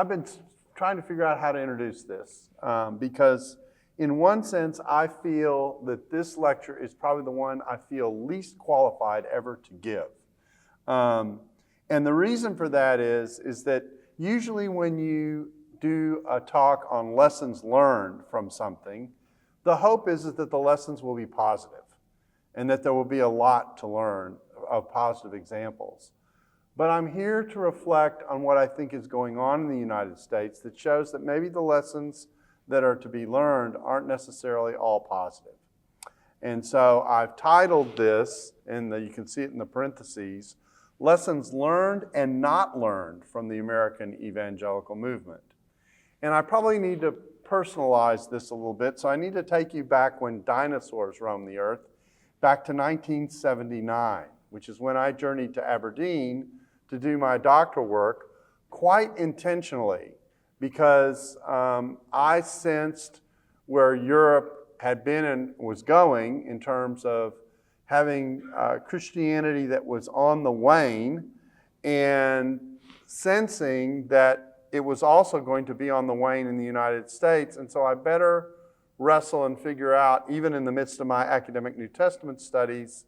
I've been trying to figure out how to introduce this because in one sense, I feel that this lecture is probably the one I feel least qualified ever to give. And the reason for that is that usually when you do a talk on lessons learned from something, the hope is that the lessons will be positive and that there will be a lot to learn of positive examples. But I'm here to reflect on what I think is going on in the United States that shows that maybe the lessons that are to be learned aren't necessarily all positive. And so I've titled this, and you can see it in the parentheses, Lessons Learned and Not Learned from the American Evangelical Movement. And I probably need to personalize this a little bit, so I need to take you back when dinosaurs roamed the earth, back to 1979, which is when I journeyed to Aberdeen to do my doctoral work quite intentionally because I sensed where Europe had been and was going in terms of having Christianity that was on the wane and sensing that it was also going to be on the wane in the United States. And so I better wrestle and figure out, even in the midst of my academic New Testament studies,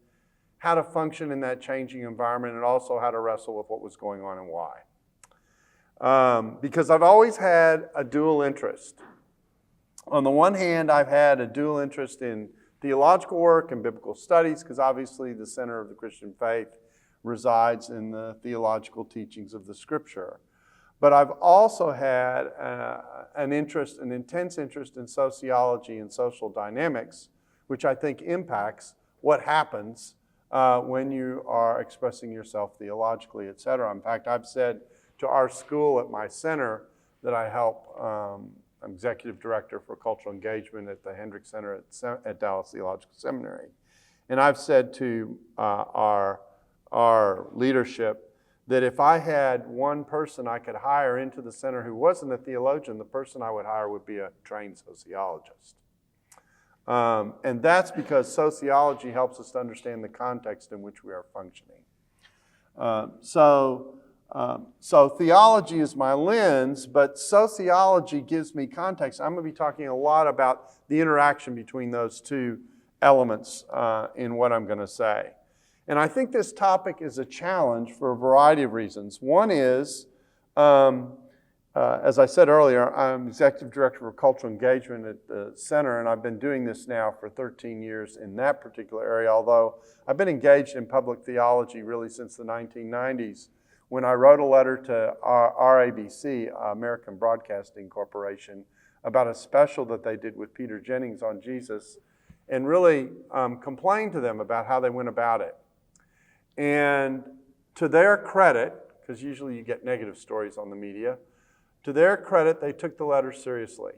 how to function in that changing environment and also how to wrestle with what was going on and why. Because I've always had a dual interest. On the one hand, I've had a dual interest in theological work and biblical studies, because obviously the center of the Christian faith resides in the theological teachings of the Scripture. But I've also had an intense interest in sociology and social dynamics, which I think impacts what happens when you are expressing yourself theologically, etc. In fact, I've said to our school at my center that I help, I'm executive director for cultural engagement at the Hendricks Center at Dallas Theological Seminary. And I've said to our leadership that if I had one person I could hire into the center who wasn't a theologian, the person I would hire would be a trained sociologist. And that's because sociology helps us to understand the context in which we are functioning. So theology is my lens, but sociology gives me context. I'm going to be talking a lot about the interaction between those two elements in what I'm going to say. And I think this topic is a challenge for a variety of reasons. One is, as I said earlier, I'm Executive Director for Cultural Engagement at the Center, and I've been doing this now for 13 years in that particular area, although I've been engaged in public theology really since the 1990s when I wrote a letter to RABC, American Broadcasting Corporation, about a special that they did with Peter Jennings on Jesus, and really complained to them about how they went about it. And to their credit, because usually you get negative stories on the media, to their credit, they took the letter seriously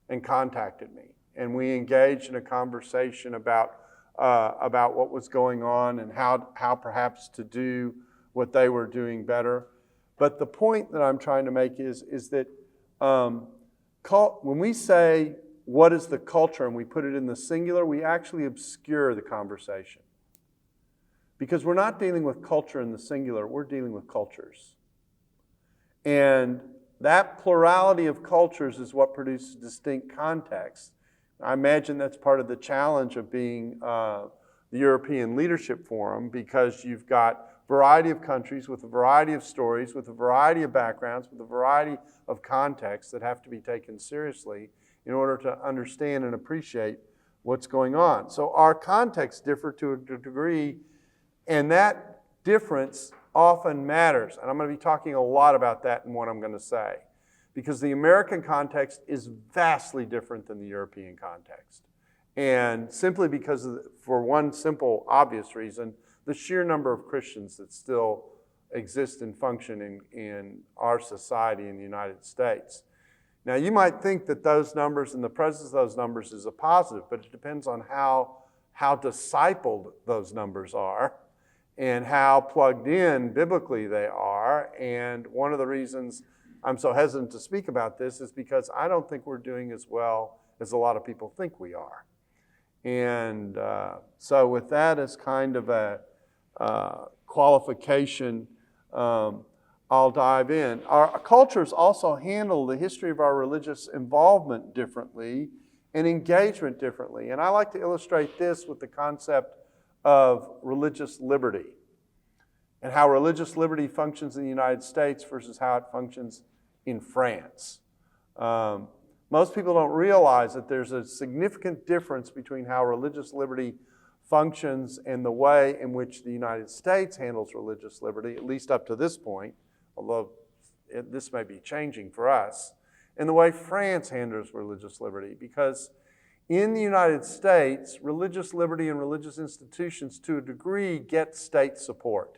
and contacted me. And we engaged in a conversation about what was going on and how perhaps to do what they were doing better. But the point that I'm trying to make is that when we say, what is the culture, and we put it in the singular, we actually obscure the conversation. Because we're not dealing with culture in the singular, we're dealing with cultures. And that plurality of cultures is what produces distinct context. I imagine that's part of the challenge of being the European Leadership Forum, because you've got a variety of countries with a variety of stories, with a variety of backgrounds, with a variety of contexts that have to be taken seriously in order to understand and appreciate what's going on. So our contexts differ to a degree, and that difference often matters. And I'm going to be talking a lot about that in what I'm going to say, because the American context is vastly different than the European context. And simply because, for one simple, obvious reason, the sheer number of Christians that still exist and function in our society in the United States. Now, you might think that those numbers and the presence of those numbers is a positive, but it depends on how discipled those numbers are and how plugged in biblically they are. And one of the reasons I'm so hesitant to speak about this is because I don't think we're doing as well as a lot of people think we are. And so with that as kind of a qualification, I'll dive in. Our cultures also handle the history of our religious involvement differently and engagement differently. And I like to illustrate this with the concept of religious liberty and how religious liberty functions in the United States versus how it functions in France. Most people don't realize that there's a significant difference between how religious liberty functions and the way in which the United States handles religious liberty, at least up to this point, although this may be changing for us, and the way France handles religious liberty. Because in the United States, religious liberty and religious institutions, to a degree, get state support.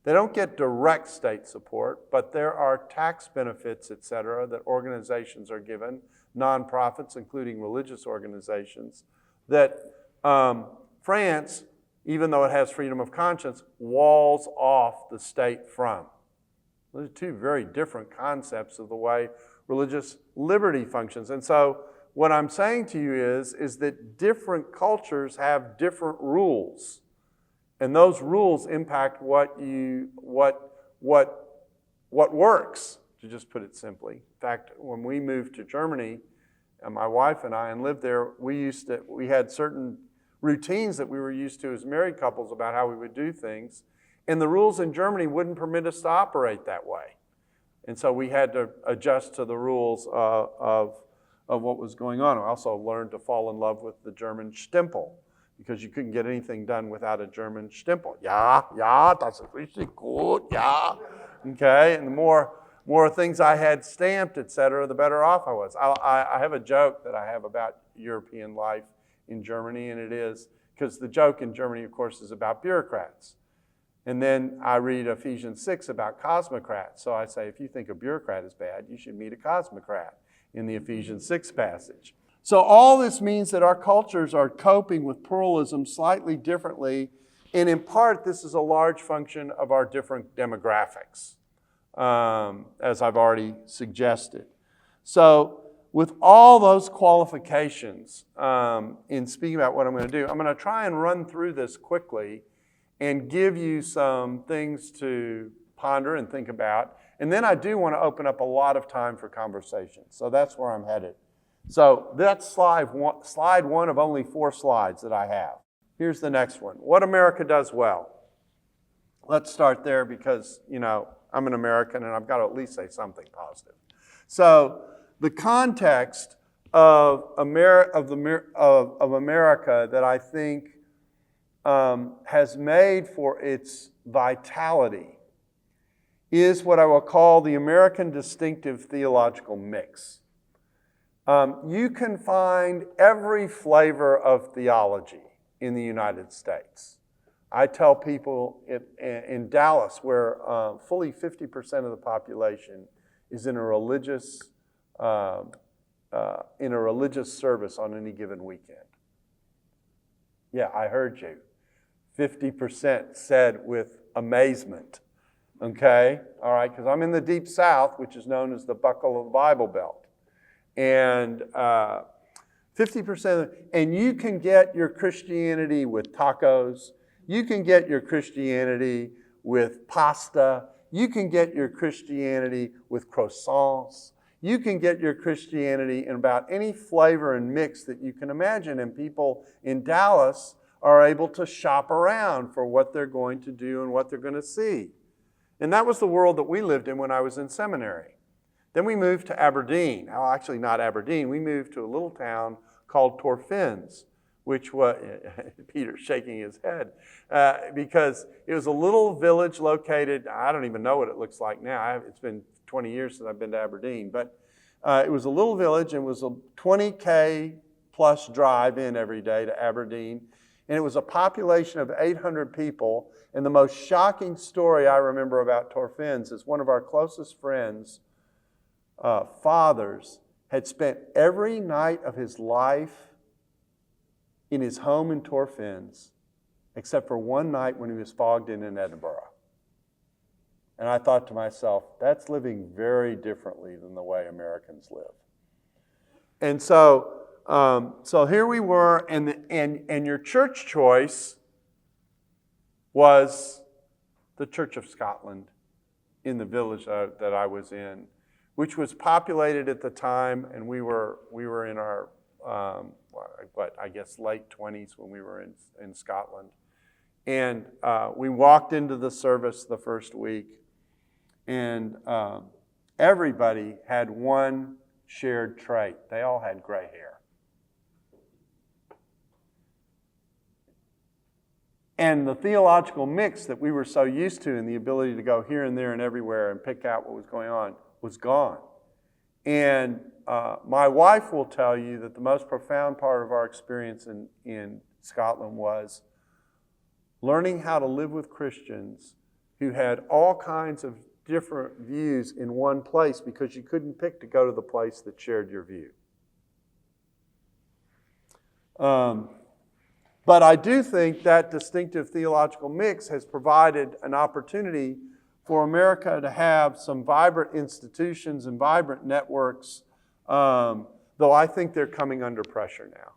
They don't get direct state support, but there are tax benefits, etc., that organizations are given, nonprofits, including religious organizations, that France, even though it has freedom of conscience, walls off the state from. Those are two very different concepts of the way religious liberty functions. And so what I'm saying to you is that different cultures have different rules. And those rules impact what works, to just put it simply. In fact, when we moved to Germany, and my wife and I, and lived there, we had certain routines that we were used to as married couples about how we would do things. And the rules in Germany wouldn't permit us to operate that way. And so we had to adjust to the rules of what was going on. I also learned to fall in love with the German Stempel, because you couldn't get anything done without a German Stempel. Ja, das ist richtig gut, ja. Okay, and the more things I had stamped, etc., the better off I was. I have a joke that I have about European life in Germany, and it is, because the joke in Germany, of course, is about bureaucrats. And then I read Ephesians 6 about cosmocrats. So I say, if you think a bureaucrat is bad, you should meet a cosmocrat in the Ephesians 6 passage. So all this means that our cultures are coping with pluralism slightly differently, and in part, this is a large function of our different demographics, as I've already suggested. So with all those qualifications, in speaking about what I'm going to do, I'm going to try and run through this quickly and give you some things to ponder and think about. And then I do want to open up a lot of time for conversation. So that's where I'm headed. So that's slide one of only 4 slides that I have. Here's the next one. What America does well. Let's start there because, I'm an American and I've got to at least say something positive. So the context of America that I think has made for its vitality is what I will call the American distinctive theological mix. You can find every flavor of theology in the United States. I tell people in Dallas, where fully 50% of the population is in a religious service on any given weekend. Yeah, I heard you. 50% said with amazement. Okay? All right, because I'm in the Deep South, which is known as the buckle of the Bible Belt. And 50%, and you can get your Christianity with tacos. You can get your Christianity with pasta. You can get your Christianity with croissants. You can get your Christianity in about any flavor and mix that you can imagine. And people in Dallas are able to shop around for what they're going to do and what they're going to see. And that was the world that we lived in when I was in seminary. Then we moved to Aberdeen. Well, actually not Aberdeen. We moved to a little town called Torfins, which was, Peter's shaking his head, because it was a little village located, I don't even know what it looks like now. It's been 20 years since I've been to Aberdeen. But it was a little village, and it was a 20K plus drive in every day to Aberdeen. And it was a population of 800 people. And the most shocking story I remember about Torfins is one of our closest friends, fathers, had spent every night of his life in his home in Torfins, except for one night when he was fogged in Edinburgh. And I thought to myself, that's living very differently than the way Americans live. And so here we were, and your church choice was the Church of Scotland in the village that I was in, which was populated at the time, and we were in our I guess late 20s when we were in Scotland, and we walked into the service the first week, and everybody had one shared trait: they all had gray hair. And the theological mix that we were so used to, and the ability to go here and there and everywhere and pick out what was going on, was gone. And my wife will tell you that the most profound part of our experience in Scotland was learning how to live with Christians who had all kinds of different views in one place, because you couldn't pick to go to the place that shared your view. But I do think that distinctive theological mix has provided an opportunity for America to have some vibrant institutions and vibrant networks, though I think they're coming under pressure now.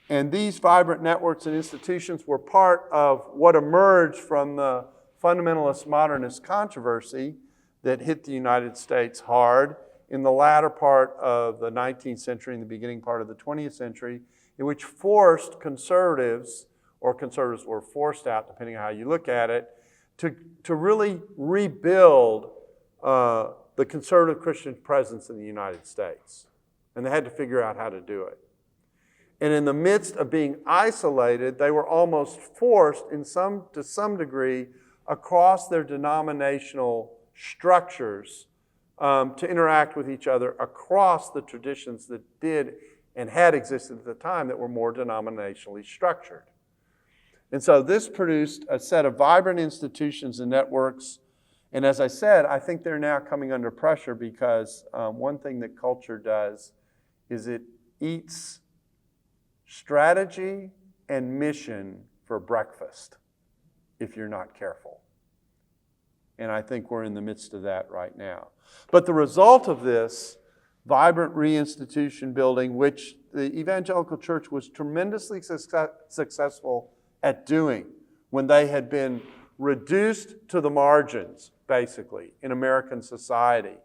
And these vibrant networks and institutions were part of what emerged from the fundamentalist modernist controversy that hit the United States hard in the latter part of the 19th century and the beginning part of the 20th century, in which forced conservatives, or conservatives were forced out, depending on how you look at it, to really rebuild the conservative Christian presence in the United States. And they had to figure out how to do it. And in the midst of being isolated, they were almost forced to some degree across their denominational structures to interact with each other across the traditions that did and had existed at the time that were more denominationally structured. And so this produced a set of vibrant institutions and networks. And as I said, I think they're now coming under pressure because one thing that culture does is it eats strategy and mission for breakfast if you're not careful. And I think we're in the midst of that right now. But the result of this vibrant reinstitution building, which the Evangelical Church was tremendously successful at doing when they had been reduced to the margins, basically, in American society,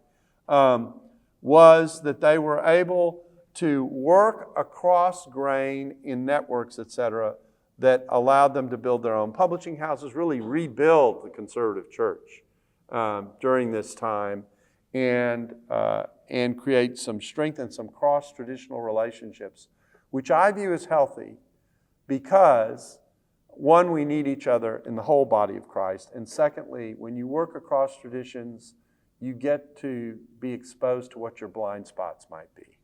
was that they were able to work across grain in networks, etc., that allowed them to build their own publishing houses, really rebuild the conservative church during this time, and create some strength and some cross-traditional relationships, which I view as healthy because, one, we need each other in the whole body of Christ, and secondly, when you work across traditions, you get to be exposed to what your blind spots might be.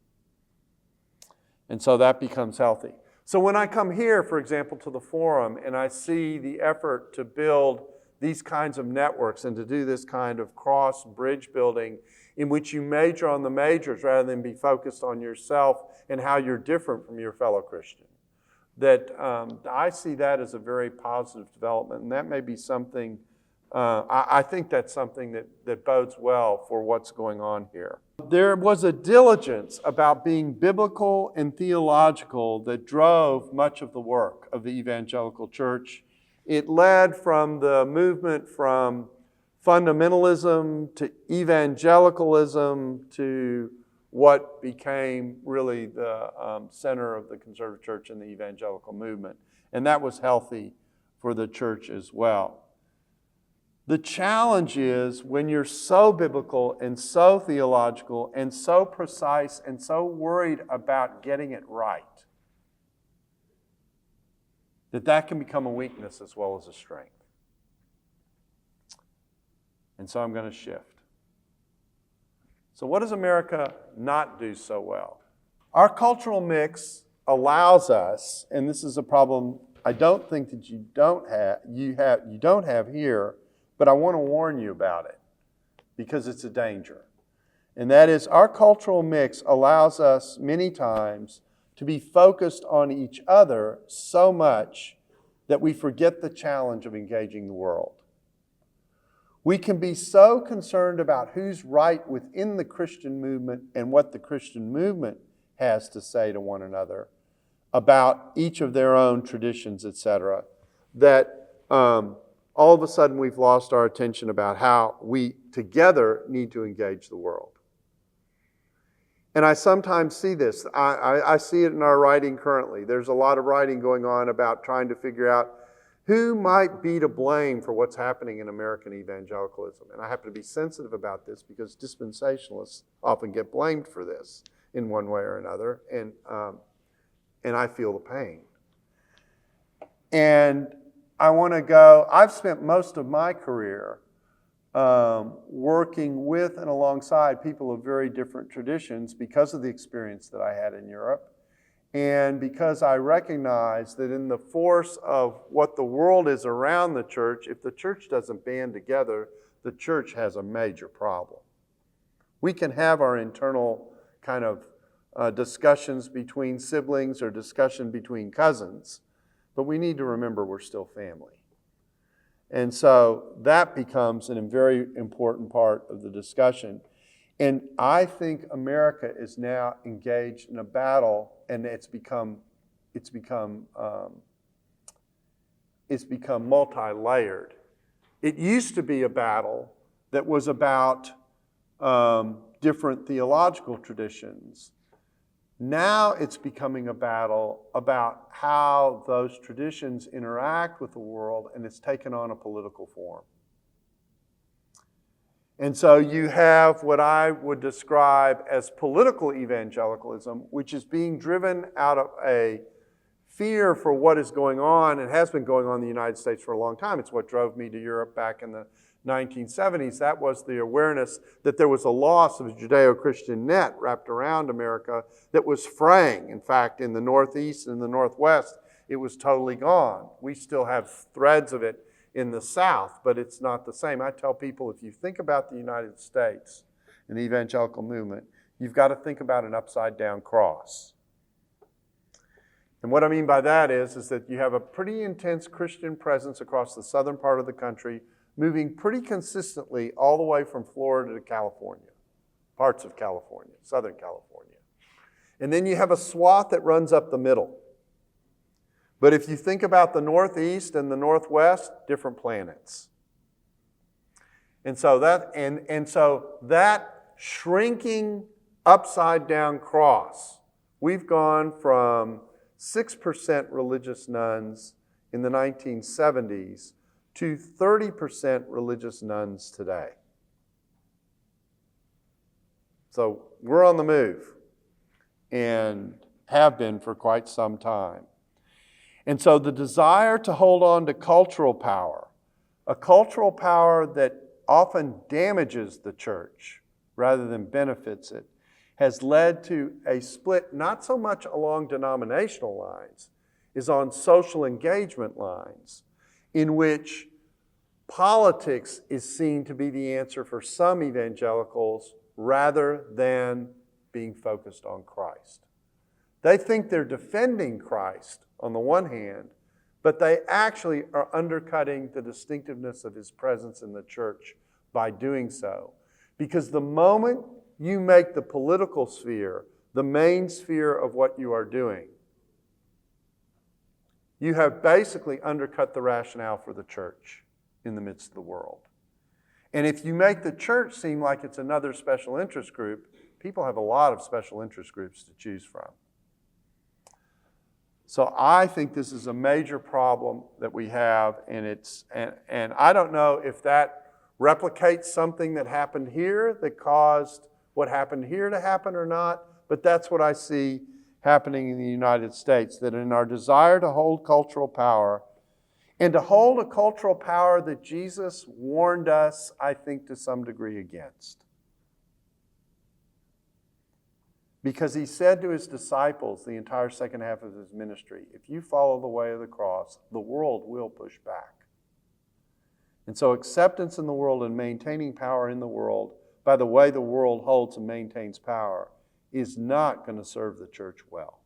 And so that becomes healthy. So when I come here, for example, to the forum, and I see the effort to build these kinds of networks and to do this kind of cross-bridge building in which you major on the majors rather than be focused on yourself and how you're different from your fellow Christian, that I see that as a very positive development. And that may be something, I think that's something that bodes well for what's going on here. There was a diligence about being biblical and theological that drove much of the work of the Evangelical Church. It led from the movement from fundamentalism to evangelicalism to what became really the center of the conservative church and the evangelical movement. And that was healthy for the church as well. The challenge is when you're so biblical and so theological and so precise and so worried about getting it right, that can become a weakness as well as a strength. And so I'm going to shift. So what does America not do so well? Our cultural mix allows us, and this is a problem I don't think that you don't have here, but I want to warn you about it because it's a danger. And that is, our cultural mix allows us many times to be focused on each other so much that we forget the challenge of engaging the world. We can be so concerned about who's right within the Christian movement and what the Christian movement has to say to one another about each of their own traditions, etc., that all of a sudden we've lost our attention about how we together need to engage the world. And I sometimes see this. I see it in our writing currently. There's a lot of writing going on about trying to figure out who might be to blame for what's happening in American evangelicalism. And I happen to be sensitive about this because dispensationalists often get blamed for this in one way or another. And I feel the pain. And I want to go, I've spent most of my career working with and alongside people of very different traditions because of the experience that I had in Europe. And because I recognize that in the force of what the world is around the church, if the church doesn't band together, the church has a major problem. We can have our internal kind of discussions between siblings or discussion between cousins, but we need to remember we're still family. And so that becomes a very important part of the discussion. And I think America is now engaged in a battle, and it's become multi-layered. It used to be a battle that was about different theological traditions. Now it's becoming a battle about how those traditions interact with the world, and it's taken on a political form. And so you have what I would describe as political evangelicalism, which is being driven out of a fear for what is going on and has been going on in the United States for a long time. It's what drove me to Europe back in the 1970s. That was the awareness that there was a loss of a Judeo-Christian net wrapped around America that was fraying. In fact, in the Northeast and the Northwest, it was totally gone. We still have threads of it in the South, but it's not the same. I tell people, if you think about the United States and the evangelical movement, you've got to think about an upside-down cross. And what I mean by that is that you have a pretty intense Christian presence across the southern part of the country, moving pretty consistently all the way from Florida to California, parts of California, Southern California. And then you have a swath that runs up the middle. But if you think about the Northeast and the Northwest, different planets. And so that shrinking upside-down cross, we've gone from 6% religious nuns in the 1970s to 30% religious nuns today. So we're on the move and have been for quite some time. And so the desire to hold on to cultural power, a cultural power that often damages the church rather than benefits it, has led to a split not so much along denominational lines, is on social engagement lines, in which politics is seen to be the answer for some evangelicals rather than being focused on Christ. They think they're defending Christ on the one hand, but they actually are undercutting the distinctiveness of his presence in the church by doing so. Because the moment you make the political sphere the main sphere of what you are doing, you have basically undercut the rationale for the church in the midst of the world. And if you make the church seem like it's another special interest group, people have a lot of special interest groups to choose from. So I think this is a major problem that we have, and I don't know if that replicates something that happened here that caused what happened here to happen or not, but that's what I see happening in the United States, that in our desire to hold cultural power, and to hold a cultural power that Jesus warned us, I think, to some degree against. Because he said to his disciples the entire second half of his ministry, if you follow the way of the cross, the world will push back. And so acceptance in the world and maintaining power in the world by the way the world holds and maintains power is not going to serve the church well.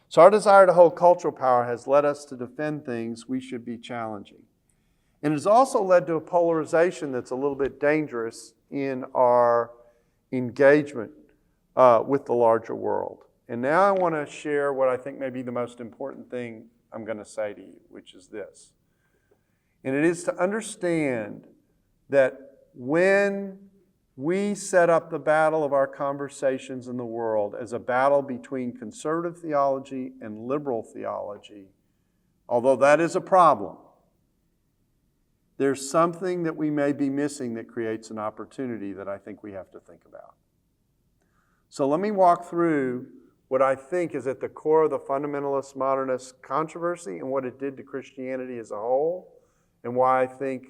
So our desire to hold cultural power has led us to defend things we should be challenging. And it has also led to a polarization that's a little bit dangerous in our engagement with the larger world. And now I want to share what I think may be the most important thing I'm going to say to you, which is this. And it is to understand that when we set up the battle of our conversations in the world as a battle between conservative theology and liberal theology, although that is a problem, there's something that we may be missing that creates an opportunity that I think we have to think about. So let me walk through what I think is at the core of the fundamentalist modernist controversy and what it did to Christianity as a whole, and why I think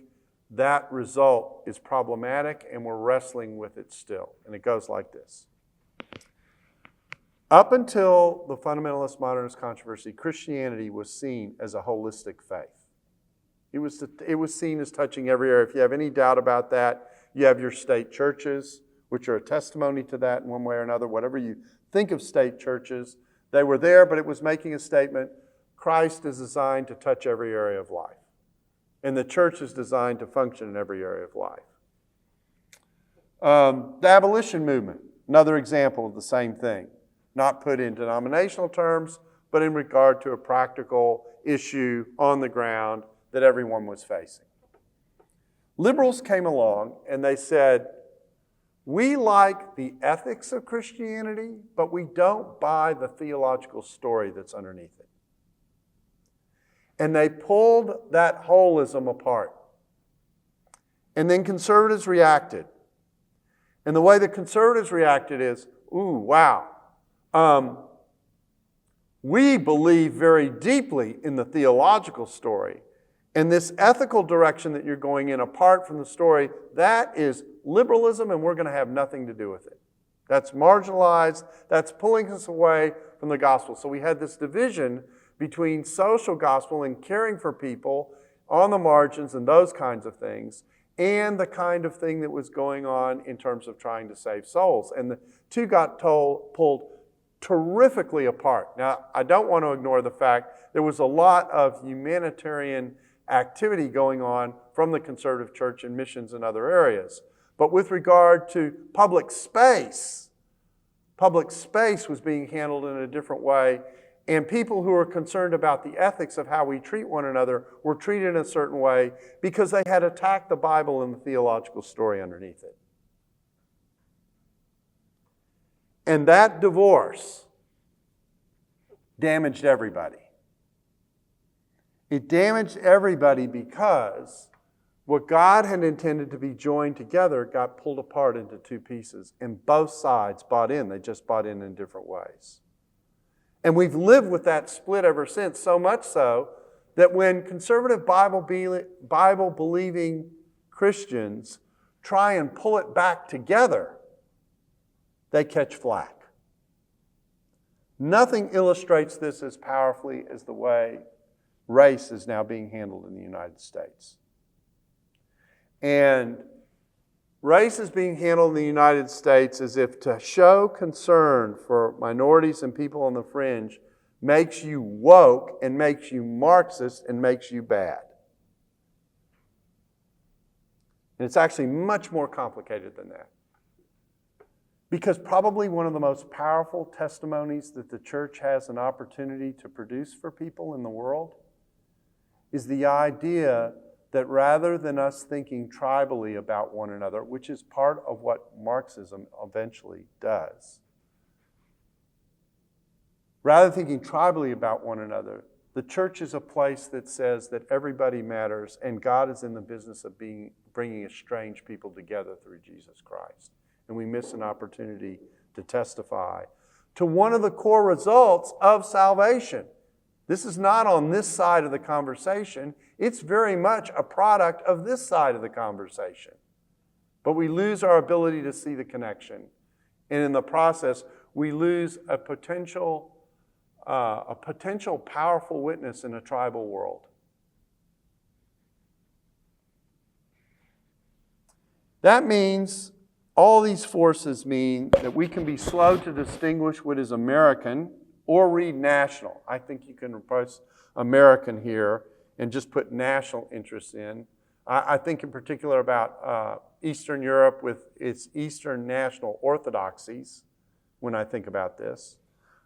that result is problematic and we're wrestling with it still. And it goes like this. Up until the fundamentalist modernist controversy, Christianity was seen as a holistic faith. It was seen as touching every area. If you have any doubt about that, you have your state churches, which are a testimony to that in one way or another. Whatever you think of state churches, they were there, but it was making a statement. Christ is designed to touch every area of life. And the church is designed to function in every area of life. The abolition movement, another example of the same thing. Not put in denominational terms, but in regard to a practical issue on the ground that everyone was facing. Liberals came along and they said, we like the ethics of Christianity, but we don't buy the theological story that's underneath it. And they pulled that holism apart. And then conservatives reacted. And the way the conservatives reacted is, ooh, wow. We believe very deeply in the theological story. And this ethical direction that you're going in apart from the story, that is liberalism, and we're going to have nothing to do with it. That's marginalized. That's pulling us away from the gospel. So we had this division between social gospel and caring for people on the margins and those kinds of things, and the kind of thing that was going on in terms of trying to save souls. And the two got pulled terrifically apart. Now, I don't want to ignore the fact there was a lot of humanitarian activity going on from the conservative church in missions and other areas. But with regard to public space was being handled in a different way, and people who were concerned about the ethics of how we treat one another were treated in a certain way because they had attacked the Bible and the theological story underneath it. And that divorce damaged everybody. It damaged everybody because what God had intended to be joined together got pulled apart into two pieces, and both sides bought in. They just bought in different ways. And we've lived with that split ever since, so much so that when conservative Bible-believing Christians try and pull it back together, they catch flack. Nothing illustrates this as powerfully as the way race is now being handled in the United States. And race is being handled in the United States as if to show concern for minorities and people on the fringe makes you woke and makes you Marxist and makes you bad. And it's actually much more complicated than that. Because probably one of the most powerful testimonies that the church has an opportunity to produce for people in the world is the idea that rather than us thinking tribally about one another, which is part of what Marxism eventually does, rather than thinking tribally about one another, the church is a place that says that everybody matters and God is in the business of bringing estranged people together through Jesus Christ. And we miss an opportunity to testify to one of the core results of salvation. This is not on this side of the conversation. It's very much a product of this side of the conversation. But we lose our ability to see the connection. And in the process, we lose a potential powerful witness in a tribal world. That means, all these forces mean that we can be slow to distinguish what is American or read national. I think you can replace American here and just put national interests in. I think in particular about Eastern Europe with its Eastern national orthodoxies when I think about this,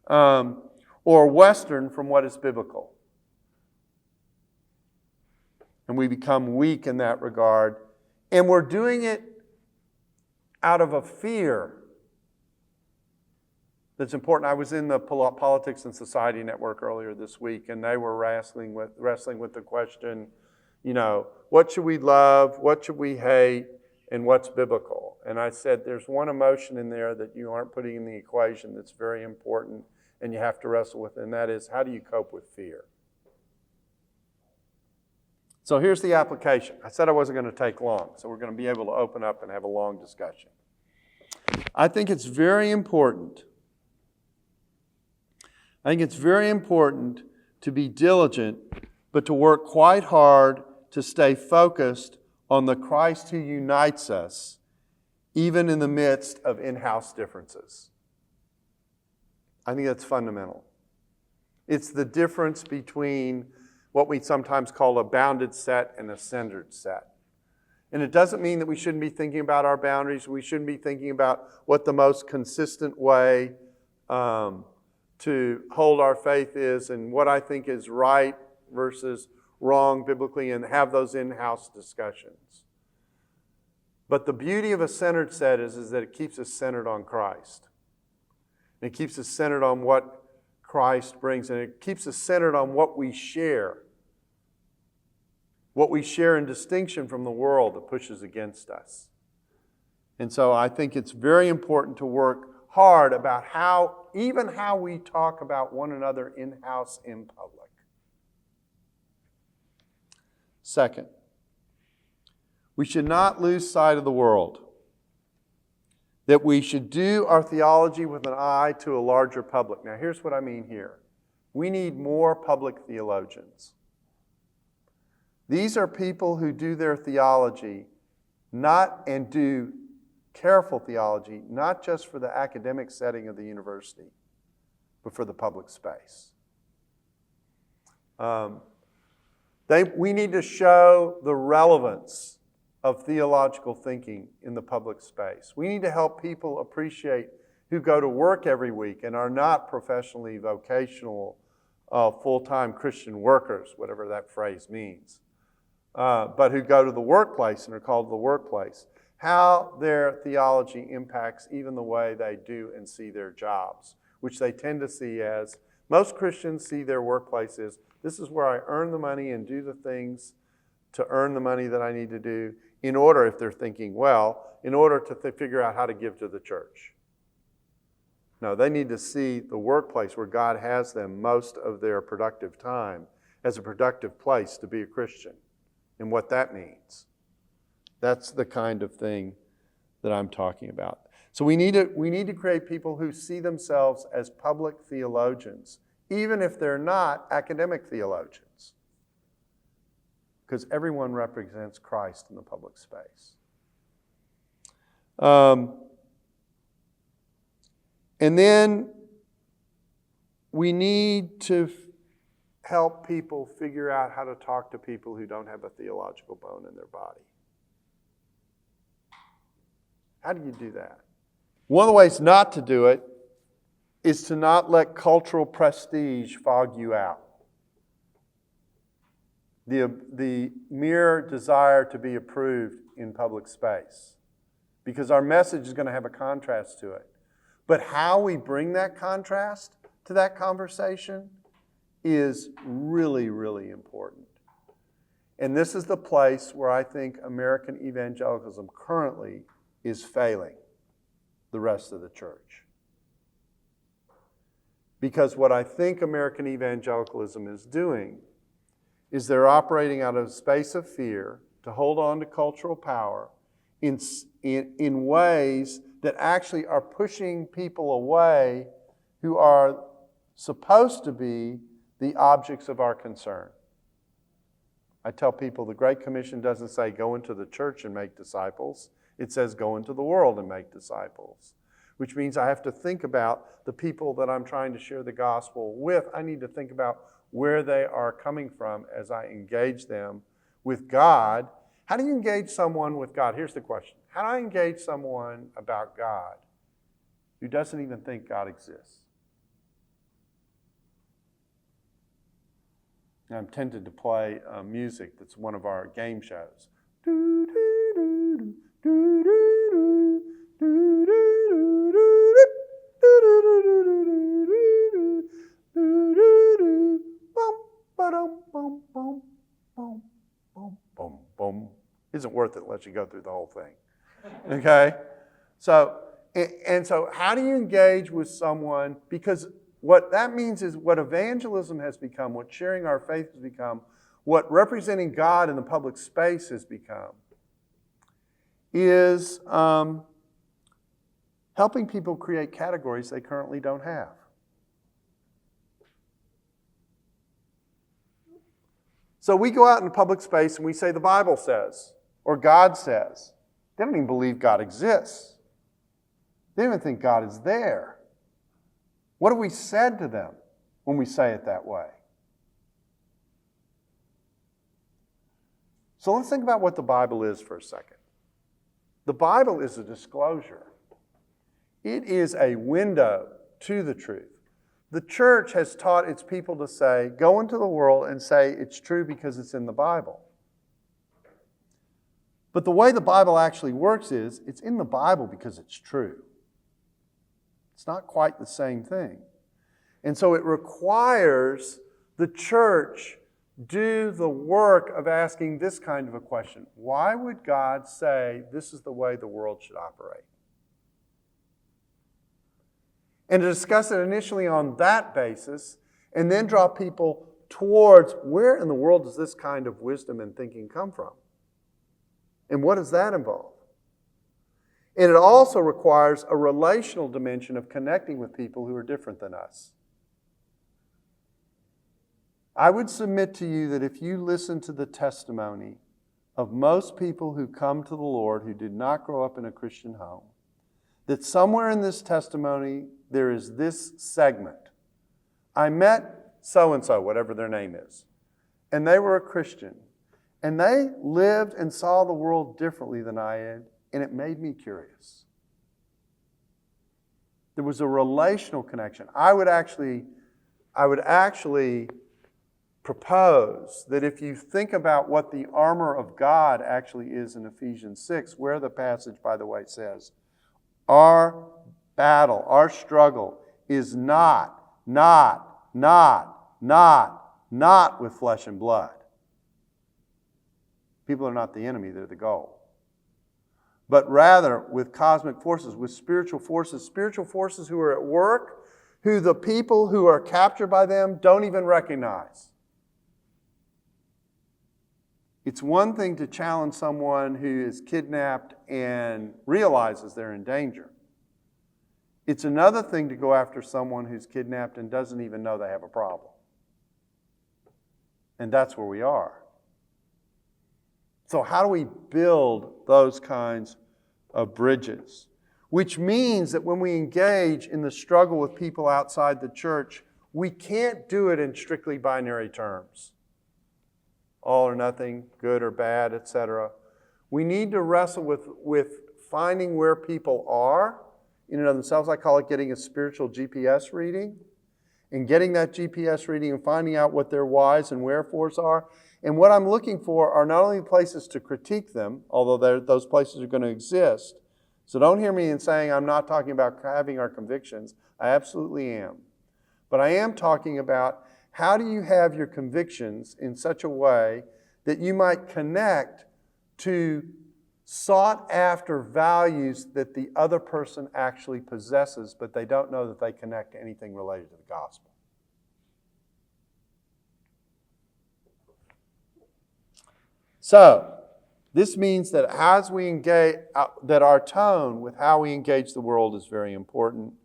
or Western from what is biblical. And we become weak in that regard. And we're doing it out of a fear that's important. I was in the Politics and Society Network earlier this week, and they were wrestling with the question, what should we love, what should we hate, and what's biblical? And I said, there's one emotion in there that you aren't putting in the equation that's very important, and you have to wrestle with, and that is, how do you cope with fear? So here's the application. I said I wasn't going to take long, so we're going to be able to open up and have a long discussion. I think it's very important. To be diligent, but to work quite hard to stay focused on the Christ who unites us, even in the midst of in-house differences. I think that's fundamental. It's the difference between what we sometimes call a bounded set and a centered set. And it doesn't mean that we shouldn't be thinking about our boundaries. We shouldn't be thinking about what the most consistent way to hold our faith is and what I think is right versus wrong biblically, and have those in-house discussions. But the beauty of a centered set is that it keeps us centered on Christ. And it keeps us centered on what Christ brings, and it keeps us centered on what we share. What we share in distinction from the world that pushes against us. And so I think it's very important to work hard about how we talk about one another in-house, in public. Second, we should not lose sight of the world. That we should do our theology with an eye to a larger public. Now, here's what I mean here. We need more public theologians. These are people who do their theology and do careful theology, not just for the academic setting of the university, but for the public space. We need to show the relevance of theological thinking in the public space. We need to help people appreciate who go to work every week and are not professionally vocational, full-time Christian workers, whatever that phrase means, but who go to the workplace and are called to the workplace. How their theology impacts even the way they do and see their jobs, which they tend to see as, most Christians see their workplace as, this is where I earn the money and do the things to earn the money that I need to do in order, if they're thinking well, in order to figure out how to give to the church. No, they need to see the workplace where God has them most of their productive time as a productive place to be a Christian and what that means. That's the kind of thing that I'm talking about. So we need to create people who see themselves as public theologians, even if they're not academic theologians, because everyone represents Christ in the public space. And then we need to help people figure out how to talk to people who don't have a theological bone in their body. How do you do that? One of the ways not to do it is to not let cultural prestige fog you out. The mere desire to be approved in public space. Because our message is going to have a contrast to it. But how we bring that contrast to that conversation is really, really important. And this is the place where I think American evangelicalism currently is failing the rest of the church. Because what I think American evangelicalism is doing is they're operating out of a space of fear to hold on to cultural power in ways that actually are pushing people away who are supposed to be the objects of our concern. I tell people the Great Commission doesn't say go into the church and make disciples. It says go into the world and make disciples, which means I have to think about the people that I'm trying to share the gospel with. I need to think about where they are coming from as I engage them with God. How do you engage someone with God? Here's the question. How do I engage someone about God who doesn't even think God exists? And I'm tempted to play music that's one of our game shows. Isn't worth it unless you go through the whole thing. Okay? So how do you engage with someone? Because what that means is what evangelism has become, what sharing our faith has become, what representing God in the public space has become, is helping people create categories they currently don't have. So we go out in the public space and we say the Bible says, or God says. They don't even believe God exists. They don't even think God is there. What have we said to them when we say it that way? So let's think about what the Bible is for a second. The Bible is a disclosure. It is a window to the truth. The church has taught its people to say, go into the world and say it's true because it's in the Bible. But the way the Bible actually works is, it's in the Bible because it's true. It's not quite the same thing. And so it requires the church do the work of asking this kind of a question. Why would God say this is the way the world should operate? And to discuss it initially on that basis, and then draw people towards where in the world does this kind of wisdom and thinking come from? And what does that involve? And it also requires a relational dimension of connecting with people who are different than us. I would submit to you that if you listen to the testimony of most people who come to the Lord who did not grow up in a Christian home, that somewhere in this testimony there is this segment. I met so-and-so, whatever their name is, and they were a Christian, and they lived and saw the world differently than I did, and it made me curious. There was a relational connection. I would actually propose that if you think about what the armor of God actually is in Ephesians 6, where the passage, by the way, says, our battle, our struggle is not with flesh and blood. People are not the enemy, they're the goal. But rather with cosmic forces, with spiritual forces who are at work, who the people who are captured by them don't even recognize. It's one thing to challenge someone who is kidnapped and realizes they're in danger. It's another thing to go after someone who's kidnapped and doesn't even know they have a problem. And that's where we are. So how do we build those kinds of bridges? Which means that when we engage in the struggle with people outside the church, we can't do it in strictly binary terms. All or nothing, good or bad, etc. We need to wrestle with finding where people are in and of themselves. I call it getting a spiritual GPS reading. And getting that GPS reading and finding out what their whys and wherefores are. And what I'm looking for are not only places to critique them, although those places are going to exist. So don't hear me in saying I'm not talking about having our convictions. I absolutely am. But I am talking about how do you have your convictions in such a way that you might connect to sought after values that the other person actually possesses, but they don't know that they connect to anything related to the gospel. So, this means that as we engage, that our tone with how we engage the world is very important,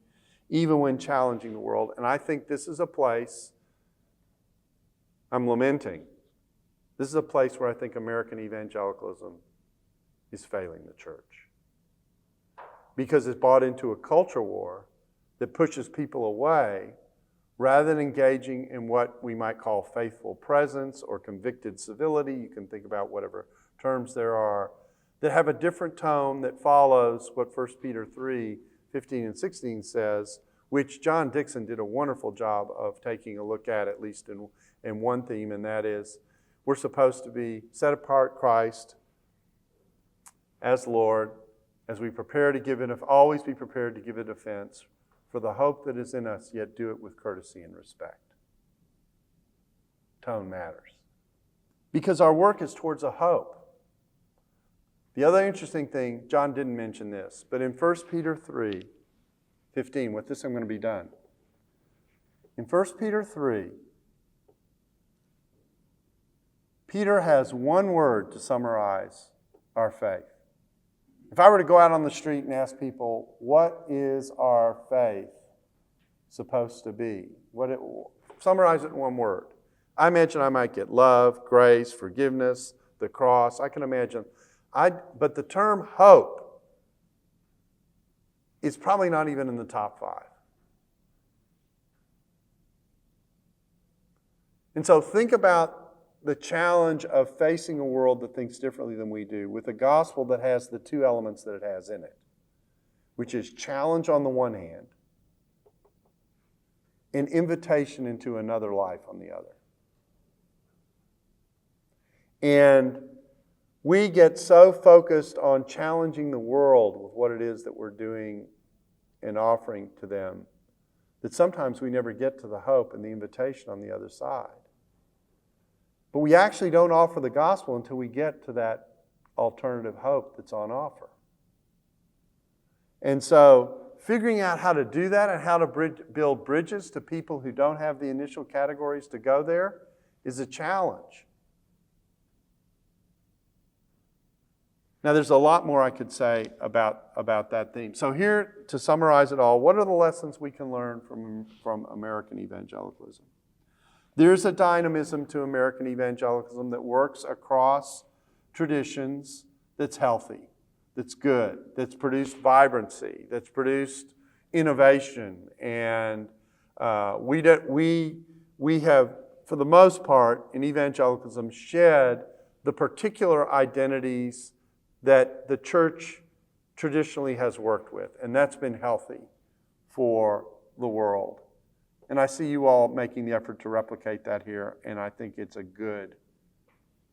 even when challenging the world. And I think this is a place, I'm lamenting, this is a place where I think American evangelicalism is failing the church. Because it's bought into a culture war that pushes people away rather than engaging in what we might call faithful presence or convicted civility. You can think about whatever terms there are that have a different tone that follows what 1 Peter 3, 15 and 16 says, which John Dixon did a wonderful job of taking a look at least and one theme, and that is we're supposed to be set apart Christ as Lord, as we prepare to give it, always be prepared to give a defense for the hope that is in us, yet do it with courtesy and respect. Tone matters. Because our work is towards a hope. The other interesting thing, John didn't mention this, but in 1 Peter 3:15, with this I'm going to be done. In 1 Peter 3, Peter has one word to summarize our faith. If I were to go out on the street and ask people, what is our faith supposed to be? Summarize it in one word. I imagine I might get love, grace, forgiveness, the cross. I can imagine. But the term hope is probably not even in the top 5. And so think about the challenge of facing a world that thinks differently than we do with a gospel that has the two elements that it has in it, which is challenge on the one hand and invitation into another life on the other. And we get so focused on challenging the world with what it is that we're doing and offering to them that sometimes we never get to the hope and the invitation on the other side. But we actually don't offer the gospel until we get to that alternative hope that's on offer. And so figuring out how to do that and how to build bridges to people who don't have the initial categories to go there is a challenge. Now, there's a lot more I could say about that theme. So here, to summarize it all, what are the lessons we can learn from American evangelicalism? There's a dynamism to American evangelicalism that works across traditions that's healthy, that's good, that's produced vibrancy, that's produced innovation. And we have, for the most part, in evangelicalism, shed the particular identities that the church traditionally has worked with. And that's been healthy for the world. And I see you all making the effort to replicate that here, and I think it's a good,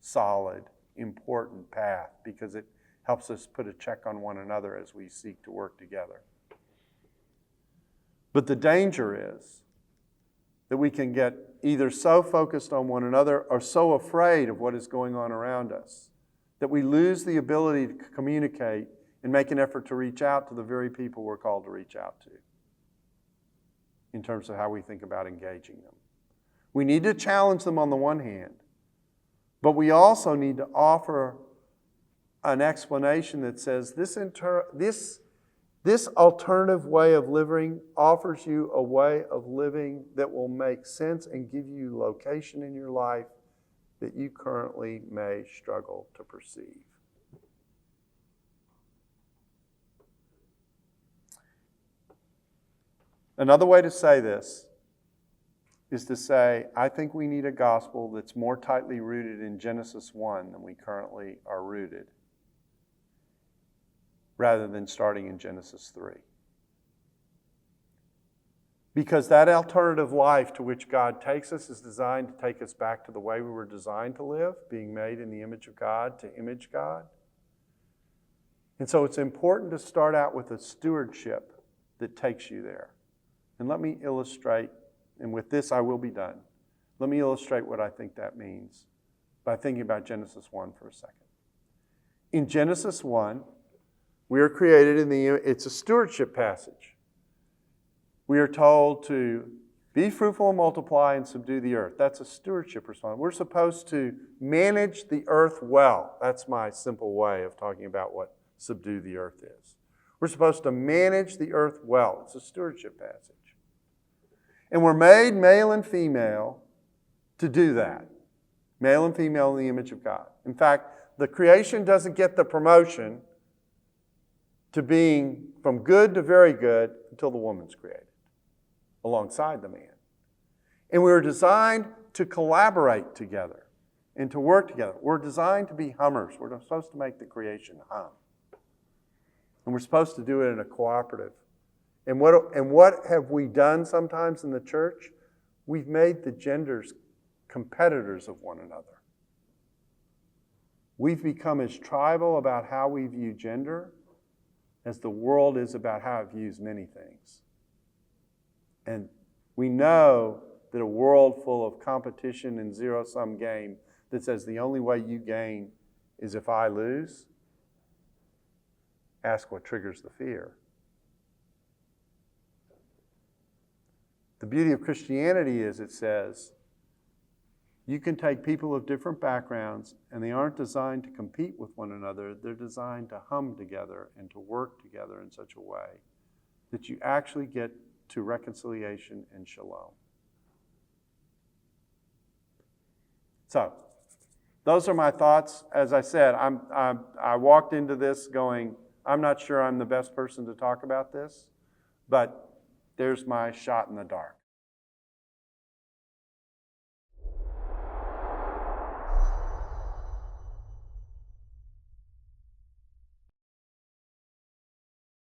solid, important path because it helps us put a check on one another as we seek to work together. But the danger is that we can get either so focused on one another or so afraid of what is going on around us that we lose the ability to communicate and make an effort to reach out to the very people we're called to reach out to in terms of how we think about engaging them. We need to challenge them on the one hand, but we also need to offer an explanation that says this alternative way of living offers you a way of living that will make sense and give you location in your life that you currently may struggle to perceive. Another way to say this is to say, I think we need a gospel that's more tightly rooted in Genesis 1 than we currently are rooted, rather than starting in Genesis 3. Because that alternative life to which God takes us is designed to take us back to the way we were designed to live, being made in the image of God to image God. And so it's important to start out with a stewardship that takes you there. And let me illustrate, and with this I will be done. Let me illustrate what I think that means by thinking about Genesis 1 for a second. In Genesis 1, we are created it's a stewardship passage. We are told to be fruitful and multiply and subdue the earth. That's a stewardship response. We're supposed to manage the earth well. That's my simple way of talking about what subdue the earth is. We're supposed to manage the earth well. It's a stewardship passage. And we're made male and female to do that. Male and female in the image of God. In fact, the creation doesn't get the promotion to being from good to very good until the woman's created, alongside the man. And we were designed to collaborate together and to work together. We're designed to be hummers. We're supposed to make the creation hum. And we're supposed to do it in a cooperative. And what have we done sometimes in the church? We've made the genders competitors of one another. We've become as tribal about how we view gender as the world is about how it views many things. And we know that a world full of competition and zero-sum game that says the only way you gain is if I lose, ask what triggers the fear. The beauty of Christianity is it says you can take people of different backgrounds and they aren't designed to compete with one another. They're designed to hum together and to work together in such a way that you actually get to reconciliation and shalom. So, those are my thoughts. As I said, I walked into this going, I'm not sure I'm the best person to talk about this, but there's my shot in the dark.